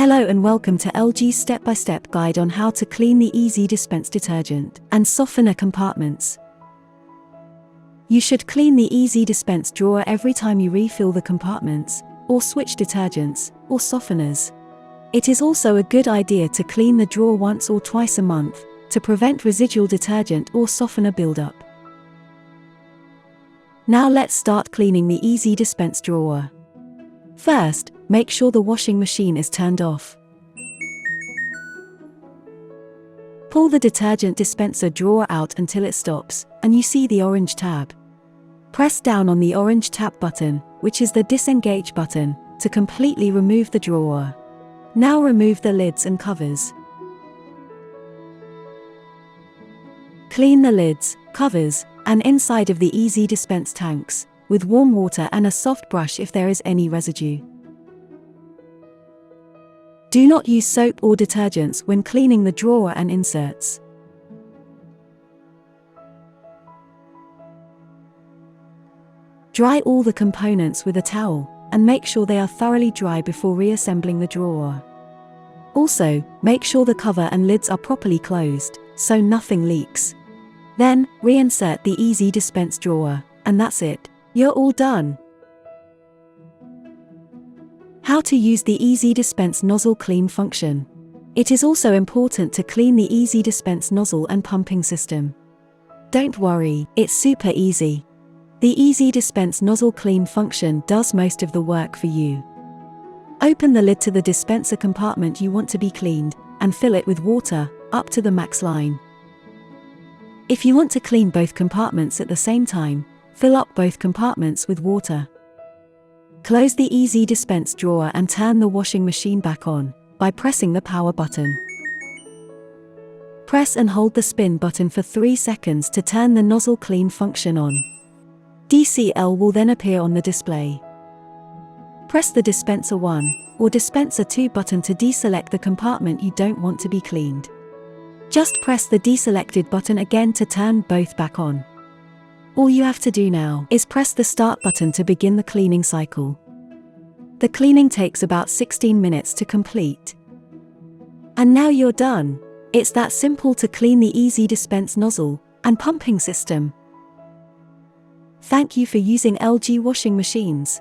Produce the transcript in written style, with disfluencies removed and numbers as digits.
Hello and welcome to LG's step-by-step guide on how to clean the ezDispense detergent and softener compartments. You should clean the ezDispense drawer every time you refill the compartments, or switch detergents, or softeners. It is also a good idea to clean the drawer once or twice a month, to prevent residual detergent or softener buildup. Now let's start cleaning the ezDispense drawer. First, make sure the washing machine is turned off. Pull the detergent dispenser drawer out until it stops, and you see the orange tab. Press down on the orange tap button, which is the disengage button, to completely remove the drawer. Now remove the lids and covers. Clean the lids, covers, and inside of the ezDispense tanks, with warm water and a soft brush if there is any residue. Do not use soap or detergents when cleaning the drawer and inserts. Dry all the components with a towel, and make sure they are thoroughly dry before reassembling the drawer. Also, make sure the cover and lids are properly closed, so nothing leaks. Then, reinsert the ezDispense drawer, and that's it. You're all done. How to use the ezDispense nozzle clean function. It is also important to clean the ezDispense nozzle and pumping system. Don't worry, it's super easy. The ezDispense nozzle clean function does most of the work for you. Open the lid to the dispenser compartment you want to be cleaned, and fill it with water, up to the max line. If you want to clean both compartments at the same time, fill up both compartments with water. Close the ezDispense drawer and turn the washing machine back on, by pressing the power button. Press and hold the spin button for 3 seconds to turn the nozzle clean function on. DCL will then appear on the display. Press the Dispenser 1 or Dispenser 2 button to deselect the compartment you don't want to be cleaned. Just press the deselected button again to turn both back on. All you have to do now is press the start button to begin the cleaning cycle. The cleaning takes about 16 minutes to complete. And now you're done. It's that simple to clean the ezDispense nozzle and pumping system. Thank you for using LG washing machines.